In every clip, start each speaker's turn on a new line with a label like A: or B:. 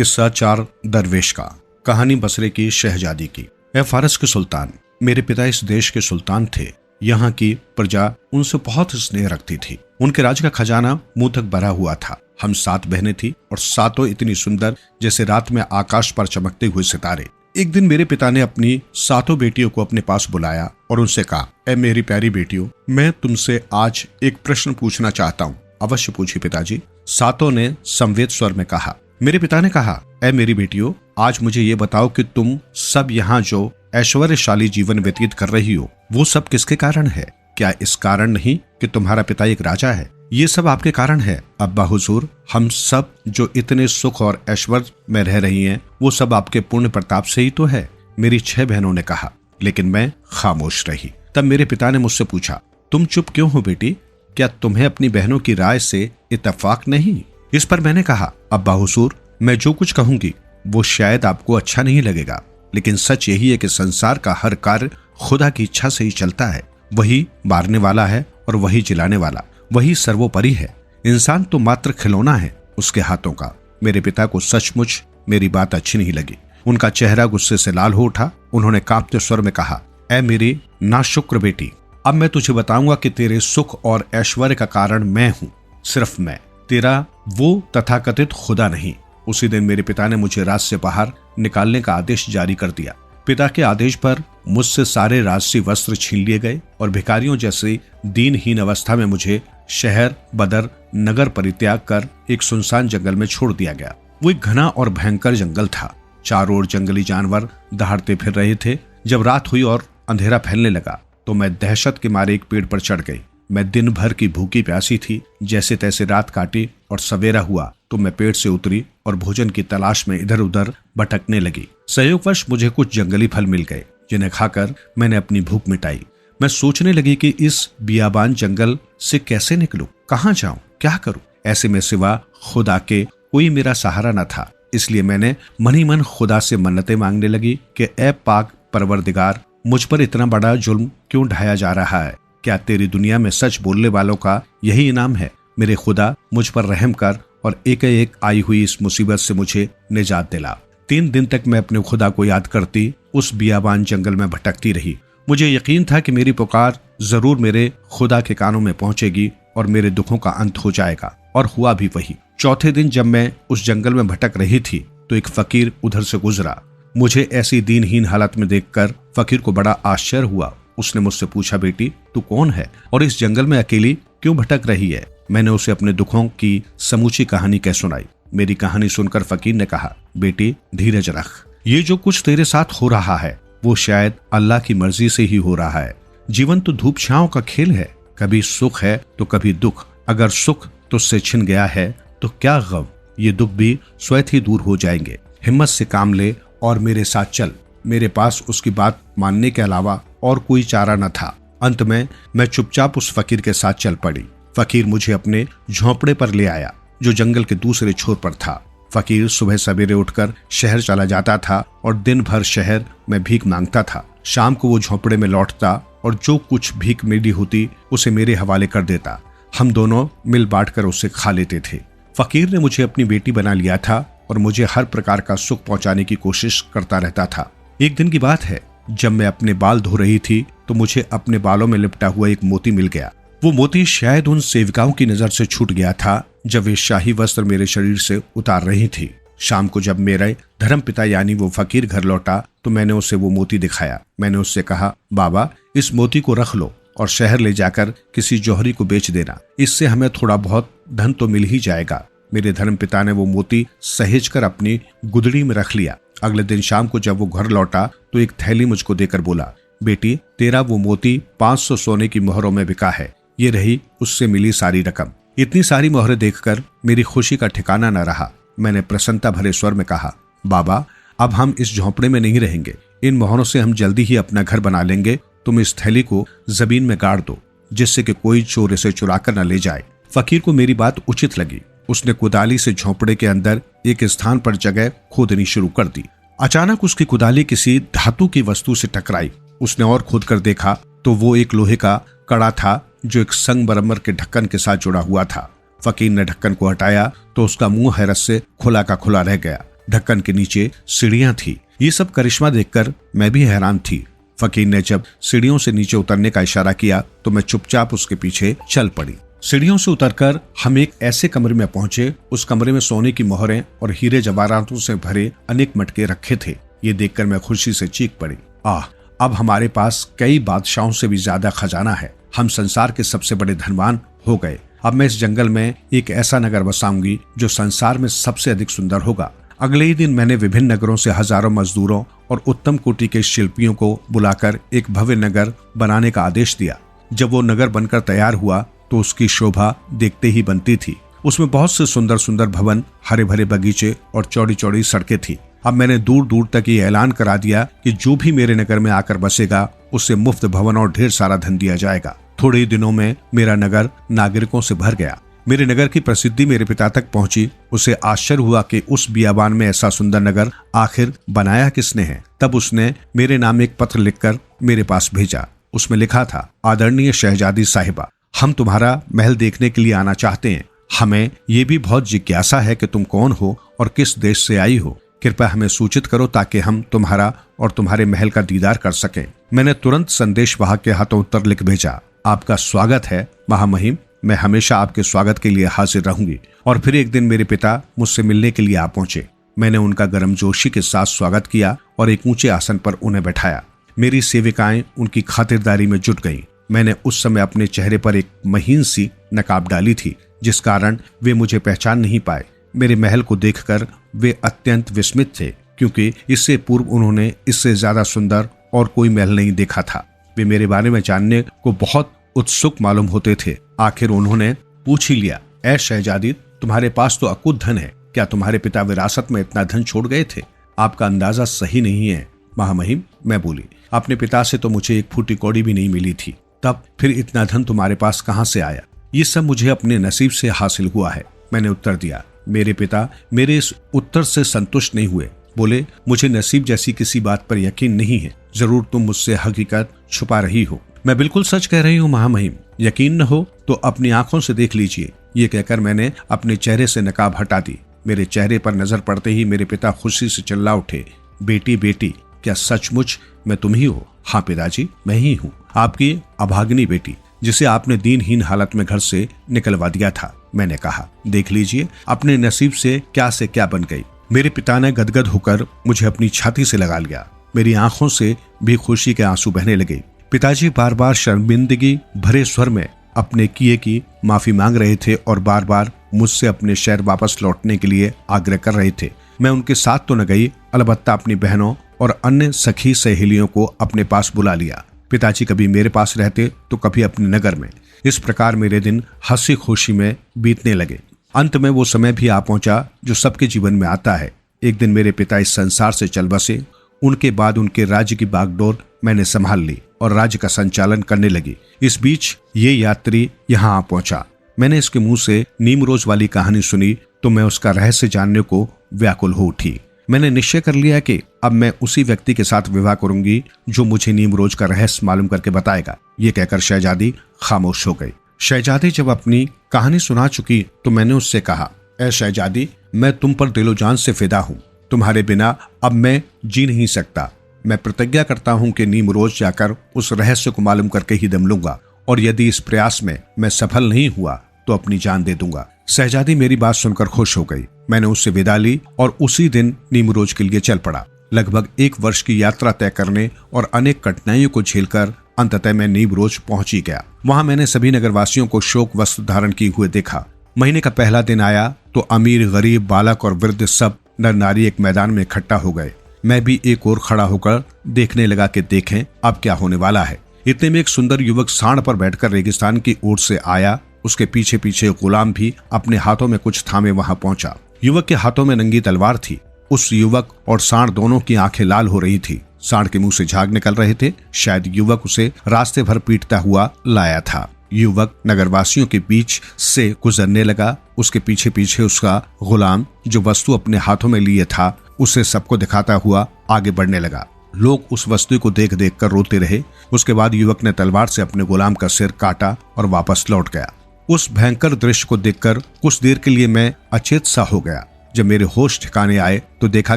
A: किस्सा 4 दरवेश का। कहानी बसरे की शहजादी की। ए फारस के सुल्तान, मेरे पिता इस देश के सुल्तान थे। यहाँ की प्रजा उनसे बहुत स्नेह रखती थी। उनके राज का खजाना मुंह तक भरा हुआ था। हम 7 बहनें थी और सातों इतनी सुंदर जैसे रात में आकाश पर चमकते हुए सितारे। एक दिन मेरे पिता ने अपनी 7 बेटियों को अपने पास बुलाया और उनसे कहा, ए मेरी प्यारी बेटियों, मैं तुमसे आज एक प्रश्न पूछना चाहता हूँ। अवश्य पूछिए पिताजी, सातों ने संवेद स्वर में कहा। मेरे पिता ने कहा, ए मेरी बेटियों, आज मुझे ये बताओ कि तुम सब यहाँ जो ऐश्वर्यशाली जीवन व्यतीत कर रही हो, वो सब किसके कारण है? क्या इस कारण नहीं कि तुम्हारा पिता एक राजा है? ये सब आपके कारण है अब्बा हुजूर। हम सब जो इतने सुख और ऐश्वर्य में रह रही हैं, वो सब आपके पुण्य प्रताप से ही तो है। मेरी 6 बहनों ने कहा, लेकिन मैं खामोश रही। तब मेरे पिता ने मुझसे पूछा, तुम चुप क्यों हो बेटी? क्या तुम्हें अपनी बहनों की राय से इत्तेफाक नहीं? इस पर मैंने कहा, अब्बा हुजूर, मैं जो कुछ कहूंगी वो शायद आपको अच्छा नहीं लगेगा, लेकिन सच यही है कि संसार का हर कार्य खुदा की इच्छा से ही चलता है। वही मारने वाला है और वही जिलाने वाला, वही सर्वोपरि है। इंसान तो मात्र खिलौना है उसके हाथों का। मेरे पिता को सचमुच मेरी बात अच्छी नहीं लगी। उनका चेहरा गुस्से से लाल हो उठा। उन्होंने कांपते स्वर में कहा, ऐ मेरी नाशुक्र बेटी, अब मैं तुझे बताऊंगा कि तेरे सुख और ऐश्वर्य का कारण मैं हूं, सिर्फ मैं, तेरा वो तथाकथित खुदा नहीं। उसी दिन मेरे पिता ने मुझे राज से बाहर निकालने का आदेश जारी कर दिया। पिता के आदेश पर मुझसे सारे राजसी वस्त्र छीन लिए गए और भिखारियों जैसी दीनहीन अवस्था में मुझे शहर बदर नगर परित्याग कर एक सुनसान जंगल में छोड़ दिया गया। वो एक घना और भयंकर जंगल था। चारों ओर जंगली जानवर दहाड़ते फिर रहे थे। जब रात हुई और अंधेरा फैलने लगा तो मैं दहशत के मारे एक पेड़ पर चढ़ गई। मैं दिन भर की भूखी प्यासी थी। जैसे तैसे रात काटी और सवेरा हुआ तो मैं पेड़ से उतरी और भोजन की तलाश में इधर उधर भटकने लगी। संयोगवश मुझे कुछ जंगली फल मिल गए, जिन्हें खाकर मैंने अपनी भूख मिटाई। मैं सोचने लगी कि इस बियाबान जंगल से कैसे निकलूं, कहाँ जाऊं, क्या करूं। ऐसे में सिवा खुदा के कोई मेरा सहारा न था। इसलिए मैंने मन ही मन खुदा से मन्नतें मांगने लगी कि ए पाक परवरदिगार, मुझ पर इतना बड़ा जुल्म क्यों ढाया जा रहा है? क्या तेरी दुनिया में सच बोलने वालों का यही इनाम है? मेरे खुदा, मुझ पर रहम कर और एक एक आई हुई इस मुसीबत से मुझे निजात दिला। 3 दिन तक मैं अपने खुदा को याद करती उस बियाबान जंगल में भटकती रही। मुझे यकीन था कि मेरी पुकार जरूर मेरे खुदा के कानों में पहुंचेगी और मेरे दुखों का अंत हो जाएगा। और हुआ भी वही। चौथे दिन जब मैं उस जंगल में भटक रही थी तो एक फकीर उधर से गुजरा। मुझे ऐसी दीनहीन हालत में देखकर फकीर को बड़ा आश्चर्य हुआ। उसने मुझसे पूछा, बेटी तू कौन है और इस जंगल में अकेली क्यों भटक रही है? मैंने उसे अपने दुखों की समूची कहानी कह सुनाई। मेरी कहानी सुनकर फकीर ने कहा, बेटी धीरज रख। ये जो कुछ तेरे साथ हो रहा है वो शायद अल्लाह की मर्जी से ही हो रहा है। जीवन तो धूप छांव का खेल है। कभी सुख है तो कभी दुख। अगर सुख तुझसे छिन गया है तो क्या गम, ये दुख भी स्वयं ही दूर हो जाएंगे। हिम्मत से काम ले और मेरे साथ चल। मेरे पास उसकी बात मानने के अलावा और कोई चारा न था। अंत में मैं चुपचाप उस फकीर के साथ चल पड़ी। फकीर मुझे अपने झोंपड़े पर ले आया जो जंगल के दूसरे छोर पर था। फकीर सुबह सवेरे उठकर शहर चला जाता था और दिन भर शहर में भीख मांगता था। शाम को वो झोंपड़े में लौटता और जो कुछ भीख मिली होती उसे मेरे हवाले कर देता। हम दोनों मिल बांट कर उसे खा लेते थे। फकीर ने मुझे अपनी बेटी बना लिया था और मुझे हर प्रकार का सुख पहुंचाने की कोशिश करता रहता था। एक दिन की बात है, जब मैं अपने बाल धो रही थी तो मुझे अपने बालों में लिपटा हुआ एक मोती मिल गया। वो मोती शायद उन सेविकाओं की नजर से छूट गया था जब वे शाही वस्त्र मेरे शरीर से उतार रही थी। शाम को जब मेरे धर्म पिता यानी वो फकीर घर लौटा तो मैंने उसे वो मोती दिखाया। मैंने उससे कहा, बाबा इस मोती को रख लो और शहर ले जाकर किसी जौहरी को बेच देना। इससे हमें थोड़ा बहुत धन तो मिल ही जाएगा। मेरे धर्म पिता ने वो मोती सहेज कर अपनी गुदड़ी में रख लिया। अगले दिन शाम को जब वो घर लौटा तो एक थैली मुझको देकर बोला, बेटी तेरा वो मोती 500 सोने की मोहरों में बिका है। ये रही उससे मिली सारी रकम। इतनी सारी मोहरें देखकर मेरी खुशी का ठिकाना न रहा। मैंने प्रसन्नता भरे स्वर में कहा, बाबा अब हम इस झोंपड़े में नहीं रहेंगे। इन मोहरों से हम जल्दी ही अपना घर बना लेंगे। तुम इस थैली को जमीन में गाड़ दो जिससे कि कोई चोर इसे चुरा कर न ले जाए। फकीर को मेरी बात उचित लगी। उसने कुदाली से झोंपड़े के अंदर एक स्थान पर जगह खोदनी शुरू कर दी। अचानक उसकी कुदाली किसी धातु की वस्तु से टकराई। उसने और खोद कर देखा तो वो एक लोहे का कड़ा था जो एक संगमरमर के ढक्कन के साथ जुड़ा हुआ था। फकीर ने ढक्कन को हटाया तो उसका मुंह हैरत से खुला का खुला रह गया। ढक्कन के नीचे सीढ़ियां थी। ये सब करिश्मा देखकर मैं भी हैरान थी। फकीर ने जब सीढ़ियों से नीचे उतरने का इशारा किया तो मैं चुपचाप उसके पीछे चल पड़ी। सीढ़ियों से उतरकर हम एक ऐसे कमरे में पहुंचे। उस कमरे में सोने की मोहरें और हीरे जवाहरातों से भरे अनेक मटके रखे थे। ये देखकर मैं खुशी से चीख पड़ी, आह, अब हमारे पास कई बादशाहों से भी ज्यादा खजाना है। हम संसार के सबसे बड़े धनवान हो गए। अब मैं इस जंगल में एक ऐसा नगर बसाऊंगी जो संसार में सबसे अधिक सुंदर होगा। अगले ही दिन मैंने विभिन्न नगरों से हजारों मजदूरों और उत्तम कोटि के शिल्पियों को बुलाकर एक भव्य नगर बनाने का आदेश दिया। जब वो नगर बनकर तैयार हुआ तो उसकी शोभा देखते ही बनती थी। उसमें बहुत से सुंदर सुंदर भवन, हरे भरे बगीचे और चौड़ी चौड़ी सड़कें थी। अब मैंने दूर दूर तक ये ऐलान करा दिया कि जो भी मेरे नगर में आकर बसेगा उसे मुफ्त भवन और ढेर सारा धन दिया जाएगा। थोड़े ही दिनों में मेरा नगर नागरिकों से भर गया। मेरे नगर की प्रसिद्धि मेरे पिता तक पहुंची। उसे आश्चर्य हुआ कि उस बियाबान में ऐसा सुंदर नगर आखिर बनाया किसने है। तब उसने मेरे नाम एक पत्र लिखकर मेरे पास भेजा। उसमें लिखा था, आदरणीय शहजादी साहिबा, हम तुम्हारा महल देखने के लिए आना चाहते हैं। हमें ये भी बहुत जिज्ञासा है कि तुम कौन हो और किस देश से आई हो। कृपया हमें सूचित करो ताकि हम तुम्हारा और तुम्हारे महल का दीदार कर सकें। मैंने तुरंत संदेशवाहक के हाथों उत्तर लिख भेजा, आपका स्वागत है महामहिम, मैं हमेशा आपके स्वागत के लिए हाजिर रहूंगी। और फिर एक दिन मेरे पिता मुझसे मिलने के लिए आ पहुंचे। मैंने उनका गर्मजोशी के साथ स्वागत किया और एक ऊंचे आसन पर उन्हें बैठाया। मेरी सेविकाएं उनकी खातिरदारी में जुट गईं। मैंने उस समय अपने चेहरे पर एक महीन सी नकाब डाली थी, जिस कारण वे मुझे पहचान नहीं पाए। मेरे महल को देखकर वे अत्यंत विस्मित थे, क्योंकि इससे पूर्व उन्होंने इससे ज्यादा सुंदर और कोई महल नहीं देखा था। वे मेरे बारे में जानने को बहुत उत्सुक मालूम होते थे। आखिर उन्होंने पूछ ही लिया, ऐ शहजादी, तुम्हारे पास तो अकुत धन है, क्या तुम्हारे पिता विरासत में इतना धन छोड़ गए थे? आपका अंदाजा सही नहीं है महामहिम, मैं बोली। अपने पिता से तो मुझे एक फूटी कौड़ी भी नहीं मिली थी, तब फिर इतना धन तुम्हारे पास कहां से आया? ये सब मुझे अपने नसीब से हासिल हुआ है, मैंने उत्तर दिया। मेरे पिता मेरे इस उत्तर से संतुष्ट नहीं हुए। बोले, मुझे नसीब जैसी किसी बात पर यकीन नहीं है, जरूर तुम मुझसे हकीकत छुपा रही हो। मैं बिल्कुल सच कह रही हूँ महामहिम, यकीन न हो तो अपनी आंखों से देख लीजिए। ये कहकर मैंने अपने चेहरे से नकाब हटा दी। मेरे चेहरे पर नजर पड़ते ही मेरे पिता खुशी से चिल्ला उठे, बेटी बेटी, क्या सचमुच मैं तुम ही हो? हाँ पिताजी, मैं ही हूँ, आपकी अभागिनी बेटी, जिसे आपने दीनहीन हालत में घर से निकलवा दिया था। मैंने कहा, देख लीजिए अपने नसीब से क्या बन गई। मेरे पिता ने गदगद होकर मुझे अपनी छाती से लगा लिया। मेरी आंखों से भी खुशी के आंसू बहने लगे। पिताजी बार बार शर्मिंदगी भरे स्वर में अपने किए की माफी मांग रहे थे और बार बार मुझसे अपने शहर वापस लौटने के लिए आग्रह कर रहे थे। मैं उनके साथ तो न गई, अलबत्ता अपनी बहनों और अन्य सखी सहेलियों को अपने पास बुला लिया। पिताजी कभी मेरे पास रहते तो कभी अपने नगर में। इस प्रकार मेरे दिन हंसी खुशी में बीतने लगे। अंत में वो समय भी आ पहुंचा जो सबके जीवन में आता है। एक दिन मेरे पिता इस संसार से चल बसे। उनके बाद उनके राज्य की बागडोर मैंने संभाल ली और राज्य का संचालन करने लगी। इस बीच ये यात्री यहाँ आ पहुंचा। मैंने इसके मुंह से नीमरोज वाली कहानी सुनी तो मैं उसका रहस्य जानने को व्याकुल हो उठी। मैंने निश्चय कर लिया कि अब मैं उसी व्यक्ति के साथ विवाह करूंगी जो मुझे नीमरोज का रहस्य मालूम करके बताएगा। ये कहकर शहजादी खामोश हो गई। शहजादी जब अपनी कहानी सुना चुकी तो मैंने उससे कहा, ऐ शहजादी, मैं तुम पर दिलो जान से फिदा हूँ। तुम्हारे बिना अब मैं जी नहीं सकता। मैं प्रतिज्ञा करता हूँ कि नीमरोज जाकर उस रहस्य को मालूम करके ही दम लूंगा, और यदि इस प्रयास में मैं सफल नहीं हुआ तो अपनी जान दे दूंगा। शहजादी मेरी बात सुनकर खुश हो गई। मैंने उससे विदा ली और उसी दिन नीमरोज के लिए चल पड़ा। लगभग 1 वर्ष की यात्रा तय करने और अनेक कठिनाइयों को झेलकर अंततः मैं नीमरोज पहुंच ही गया। वहां मैंने सभी नगरवासियों को शोक वस्त्र धारण किए हुए देखा। महीने का पहला दिन आया तो अमीर, गरीब, बालक और वृद्ध सब नर नारी एक मैदान में इकट्ठा हो गए। मैं भी एक ओर खड़ा होकर देखने लगा कि देखें अब क्या होने वाला है। इतने में एक सुंदर युवक सांड पर बैठकर रेगिस्तान की ओर से आया। उसके पीछे पीछे गुलाम भी अपने हाथों में कुछ थामे वहां पहुंचा। युवक के हाथों में नंगी तलवार थी। उस युवक और सांड दोनों की आंखें लाल हो रही थी। सांड के मुंह से झाग निकल रहे थे। शायद युवक उसे रास्ते भर पीटता हुआ लाया था। युवक नगरवासियों के बीच से गुजरने लगा। उसके पीछे पीछे उसका गुलाम, जो वस्तु अपने हाथों में लिए था, उसे सबको दिखाता हुआ आगे बढ़ने लगा। लोग उस वस्तु को देख देख कर रोते रहे। उसके बाद युवक ने तलवार से अपने गुलाम का सिर काटा और वापस लौट गया। उस भयंकर दृश्य को देखकर कुछ देर के लिए मैं अचेत सा हो गया। जब मेरे होश ठिकाने आए तो देखा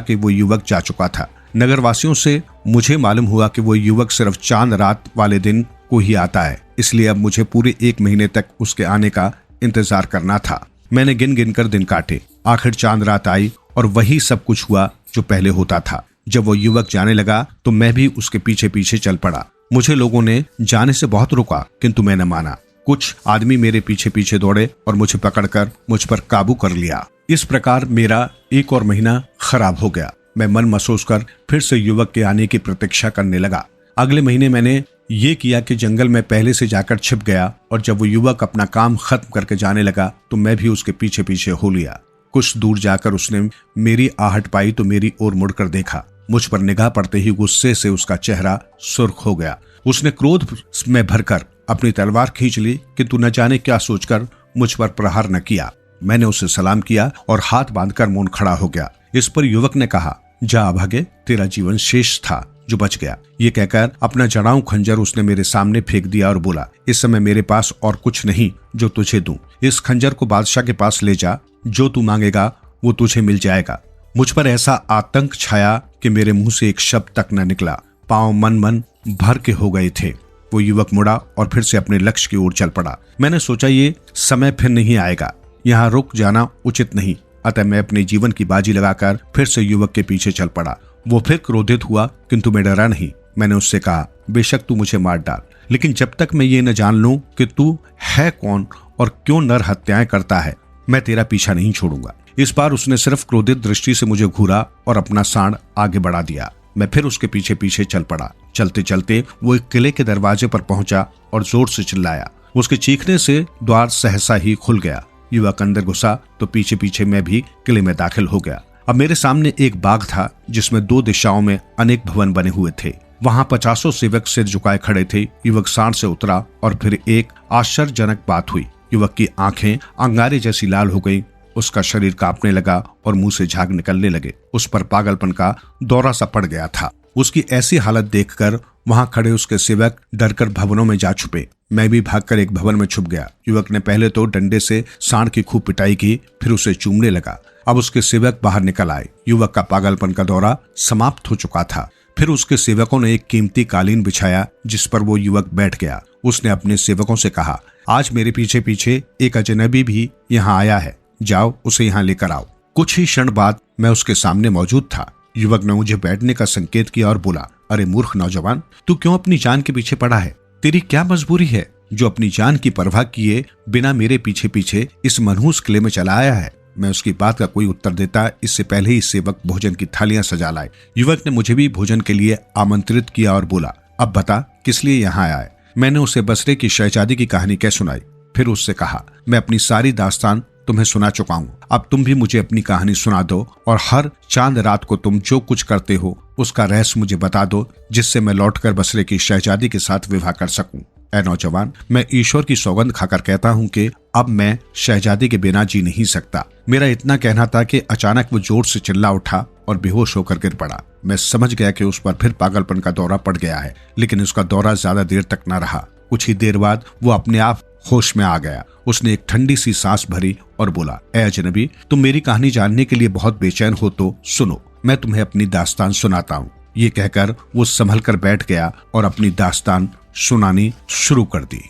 A: कि वो युवक जा चुका था। नगरवासियों से मुझे मालूम हुआ कि वो युवक सिर्फ चांद रात वाले दिन को ही आता है, इसलिए अब मुझे पूरे 1 महीने तक उसके आने का इंतजार करना था। मैंने गिन गिन कर दिन काटे। आखिर चांद रात आई और वही सब कुछ हुआ जो पहले होता था। जब वो युवक जाने लगा तो मैं भी उसके पीछे पीछे चल पड़ा। मुझे लोगों ने जाने से बहुत रोका, किंतु मैं न माना। कुछ आदमी मेरे पीछे पीछे दौड़े और मुझे पकड़कर मुझ पर काबू कर लिया। इस प्रकार मेरा 1 और महीना खराब हो गया। मैं मन महसूस कर फिर से युवक के आने की प्रतीक्षा करने लगा। अगले महीने मैंने ये किया कि जंगल में पहले से जाकर छिप गया और जब वो युवक अपना काम खत्म करके जाने लगा तो मैं भी उसके पीछे पीछे हो लिया। कुछ दूर जाकर उसने मेरी आहट पाई तो मेरी ओर मुड़कर देखा। मुझ पर निगाह पड़ते ही गुस्से से उसका चेहरा सुर्ख हो गया। उसने क्रोध में भरकर अपनी तलवार खींच ली, किंतु न जाने क्या सोचकर मुझ पर प्रहार न किया। मैंने उसे सलाम किया और हाथ बांधकर मौन खड़ा हो गया। इस पर युवक ने कहा, जा अभागे, तेरा जीवन शेष था जो बच गया। ये कहकर अपना जड़ाऊ खंजर उसने मेरे सामने फेंक दिया और बोला, इस समय मेरे पास और कुछ नहीं जो तुझे दूं। इस खंजर को बादशाह के पास ले जा, जो तू मांगेगा वो तुझे मिल जाएगा। मुझ पर ऐसा आतंक छाया कि मेरे मुंह से एक शब्द तक न निकला। पांव मन भर के हो गए थे। वो युवक मुड़ा और फिर से अपने लक्ष्य की ओर चल पड़ा। मैंने सोचा ये समय फिर नहीं आएगा, यहाँ रुक जाना उचित नहीं। अतः मैं अपने जीवन की बाजी लगाकर फिर से युवक के पीछे चल पड़ा। वो फिर क्रोधित हुआ, किंतु मैं डरा नहीं। मैंने उससे कहा, बेशक तू मुझे मार डाल, लेकिन जब तक मैं ये न जान लूं कि तू है कौन और क्यों नर हत्याएं करता है, मैं तेरा पीछा नहीं छोड़ूंगा। इस बार उसने सिर्फ क्रोधित दृष्टि से मुझे घूरा और अपना सांड आगे बढ़ा दिया। मैं फिर उसके पीछे पीछे चल पड़ा। चलते चलते वो एक किले के दरवाजे पर पहुंचा और जोर से चिल्लाया। उसके चीखने से द्वार सहसा ही खुल गया। युवक अंदर घुसा तो पीछे पीछे मैं भी किले में दाखिल हो गया। अब मेरे सामने एक बाग था जिसमें 2 दिशाओं में अनेक भवन बने हुए थे। वहां 50 सेवक सिर झुकाए खड़े थे। युवक सांड से उतरा और फिर एक आश्चर्यजनक बात हुई। युवक की आंखें अंगारे जैसी लाल हो गई। उसका शरीर कांपने लगा और मुंह से झाग निकलने लगे। उस पर पागलपन का दौरा सा पड़ गया था। उसकी ऐसी हालत देखकर वहां खड़े उसके सेवक डरकर भवनों में जा छुपे। मैं भी भागकर एक भवन में छुप गया। युवक ने पहले तो डंडे से सांड की खूब पिटाई की, फिर उसे चूमने लगा। अब उसके सेवक बाहर निकल आए। युवक का पागलपन का दौरा समाप्त हो चुका था। फिर उसके सेवकों ने एक कीमती कालीन बिछाया जिस पर वो युवक बैठ गया। उसने अपने सेवकों से कहा, आज मेरे पीछे पीछे एक अजनबी भी यहाँ आया है, जाओ उसे यहाँ लेकर आओ। कुछ ही क्षण बाद मैं उसके सामने मौजूद था। युवक ने मुझे बैठने का संकेत किया और बोला, अरे मूर्ख नौजवान, तू क्यों अपनी जान के पीछे पड़ा है? तेरी क्या मजबूरी है जो अपनी जान की परवाह किए बिना मेरे पीछे पीछे इस मनहूस किले में चला आया है? मैं उसकी बात का कोई उत्तर देता इससे पहले ही सेवक भोजन की थालियां सजा लाए। युवक ने मुझे भी भोजन के लिए आमंत्रित किया और बोला, अब बता किस लिए यहाँ आया है? मैंने उसे बसरे की शहजादी की कहानी कह सुनाई। फिर उससे कहा, मैं अपनी सारी दास्तान तुम्हें सुना चुका हूँ, अब तुम भी मुझे अपनी कहानी सुना दो और हर चांद रात को तुम जो कुछ करते हो उसका रहस्य मुझे बता दो, जिससे मैं लौटकर बसरे की शहजादी के साथ विवाह कर सकूं। ऐ नौजवान, मैं ईश्वर की सौगंध खाकर कहता हूँ कि अब मैं शहजादी के बिना जी नहीं सकता। मेरा इतना कहना था कि अचानक वो जोर से चिल्ला उठा और बेहोश होकर गिर पड़ा। मैं समझ गया कि उस पर फिर पागलपन का दौरा पड़ गया है, लेकिन उसका दौरा ज्यादा देर तक न रहा। कुछ ही देर बाद वो अपने आप होश में आ गया। उसने एक ठंडी सी सांस भरी और बोला, ऐ अजनबी, तुम मेरी कहानी जानने के लिए बहुत बेचैन हो तो सुनो, मैं तुम्हें अपनी दास्तान सुनाता हूँ। ये कहकर वो संभल कर बैठ गया और अपनी दास्तान सुनानी शुरू कर दी।